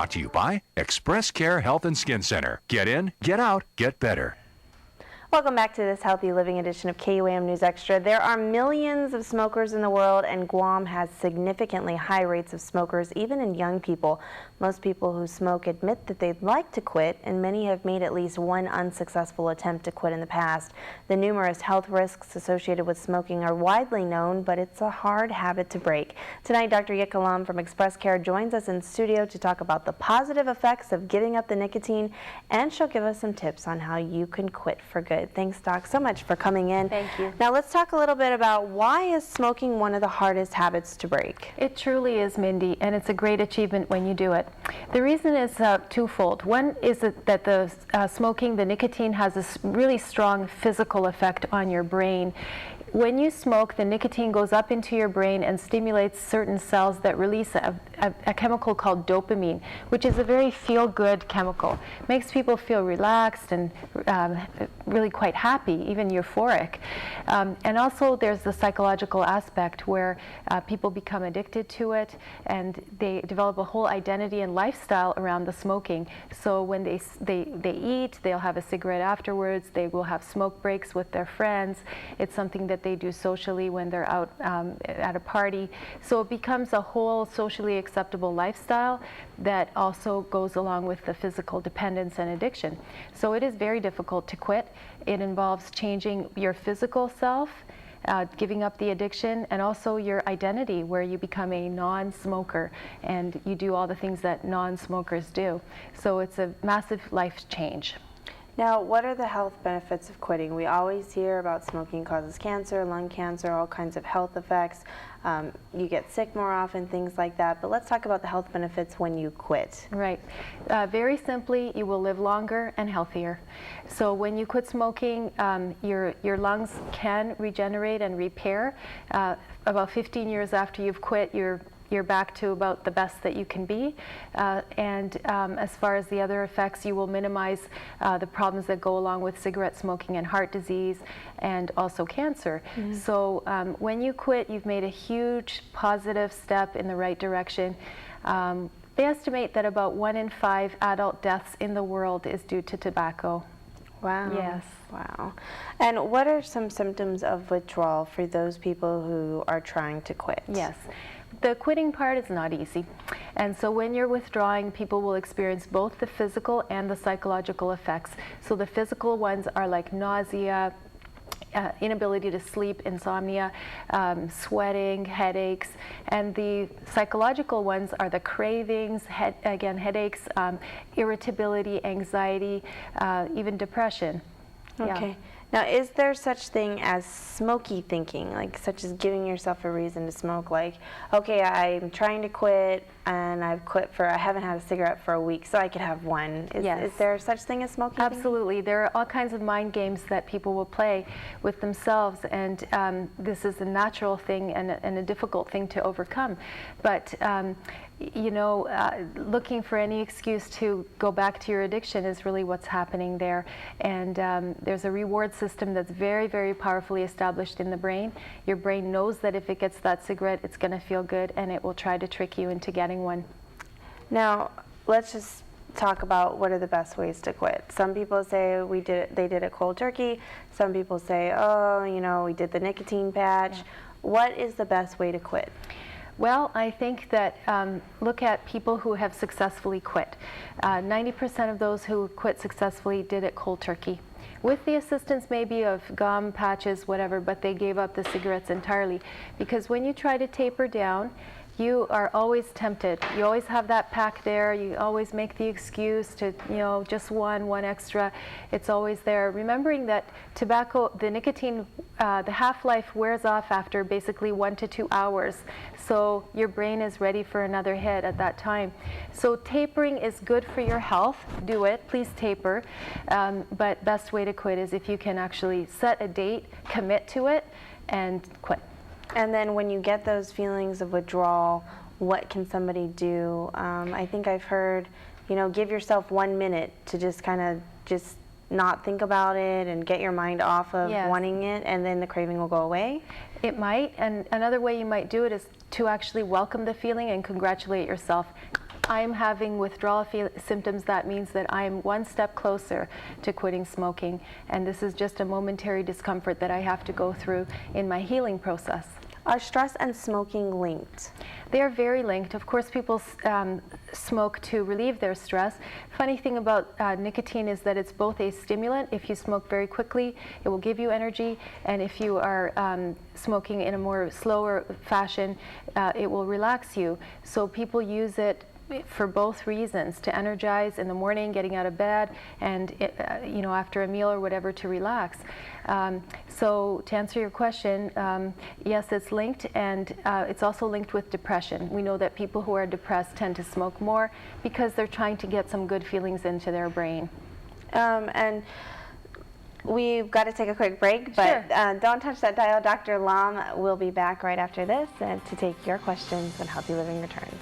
Brought to you by Express Care Health and Skin Center. Get in, get out, get better. Welcome back to this Healthy Living edition of KUAM News Extra. There are millions of smokers in the world, and Guam has significantly high rates of smokers, even in young people. Most people who smoke admit that they'd like to quit, and many have made at least one unsuccessful attempt to quit in the past. The numerous health risks associated with smoking are widely known, but it's a hard habit to break. Tonight, Dr. Jitka Lom from Express Care joins us in studio to talk about the positive effects of giving up the nicotine, and she'll give us some tips on how you can quit for good. Thanks, Doc, so much for coming in. Thank you. Now let's talk a little bit about why is smoking one of the hardest habits to break? It truly is, Mindy, and it's a great achievement when you do it. The reason is twofold. One is that the smoking, the nicotine, has a really strong physical effect on your brain. When you smoke, the nicotine goes up into your brain and stimulates certain cells that release a chemical called dopamine, which is a very feel-good chemical. It makes people feel relaxed and really quite happy, even euphoric. And also there's the psychological aspect where people become addicted to it, and they develop a whole identity and lifestyle around the smoking. So when they eat, they'll have a cigarette afterwards, they will have smoke breaks with their friends. It's something that they do socially when they're out at a party. So it becomes a whole socially acceptable lifestyle that also goes along with the physical dependence and addiction. So it is very difficult to quit. It involves changing your physical self, giving up the addiction, and also your identity, where you become a non-smoker and you do all the things that non-smokers do. So it's a massive life change. Now, what are the health benefits of quitting? We always hear about smoking causes cancer, lung cancer, all kinds of health effects. You get sick more often, things like that. But let's talk about the health benefits when you quit. Right. Very simply, you will live longer and healthier. So when you quit smoking, your lungs can regenerate and repair. About 15 years after you've quit, you're back to about the best that you can be. As far as the other effects, you will minimize the problems that go along with cigarette smoking and heart disease and also cancer. Mm-hmm. So when you quit, you've made a huge positive step in the right direction. They estimate that about 1 in 5 adult deaths in the world is due to tobacco. Wow. Yes. Wow. And what are some symptoms of withdrawal for those people who are trying to quit? Yes. The quitting part is not easy. And so when you're withdrawing, people will experience both the physical and the psychological effects. So the physical ones are like nausea, inability to sleep, insomnia, sweating, headaches, and the psychological ones are the cravings, headaches, irritability, anxiety, even depression. Okay. Yeah. Now, is there such thing as smoky thinking, like such as giving yourself a reason to smoke? Like, okay, I'm trying to quit, and I haven't had a cigarette for a week, so I could have one. Is there such thing as smoky Absolutely. Thinking? There are all kinds of mind games that people will play with themselves, and this is a natural thing and a difficult thing to overcome. But looking for any excuse to go back to your addiction is really what's happening there. And there's a reward system that's very, very powerfully established in the brain. Your brain knows that if it gets that cigarette, it's going to feel good, and it will try to trick you into getting one. Now, let's just talk about what are the best ways to quit. Some people say they did it cold turkey. Some people say, we did the nicotine patch. Yeah. What is the best way to quit? Well, I think that look at people who have successfully quit. 90% of those who quit successfully did it cold turkey, with the assistance maybe of gum, patches, whatever, but they gave up the cigarettes entirely. Because when you try to taper down, you are always tempted. You always have that pack there. You always make the excuse to, just one extra. It's always there. Remembering that tobacco, the nicotine, the half-life wears off after basically 1 to 2 hours. So your brain is ready for another hit at that time. So tapering is good for your health. Do it. Please taper. But best way to quit is if you can actually set a date, commit to it, and quit. And then when you get those feelings of withdrawal, what can somebody do? I think I've heard, give yourself 1 minute to just kind of not think about it and get your mind off of wanting it, and then the craving will go away? It might, and another way you might do it is to actually welcome the feeling and congratulate yourself. I'm having withdrawal symptoms, that means that I'm one step closer to quitting smoking. And this is just a momentary discomfort that I have to go through in my healing process. Are stress and smoking linked? They are very linked. Of course, people smoke to relieve their stress. Funny thing about nicotine is that it's both a stimulant. If you smoke very quickly, it will give you energy, and if you are smoking in a more slower fashion, it will relax you. So people use it for both reasons, to energize in the morning, getting out of bed, and you know, after a meal or whatever, to relax. So to answer your question, yes, it's linked, and it's also linked with depression. We know that people who are depressed tend to smoke more because they're trying to get some good feelings into their brain. And we've got to take a quick break, but Sure. Don't touch that dial. Dr. Lom will be back right after this to take your questions when Healthy Living returns.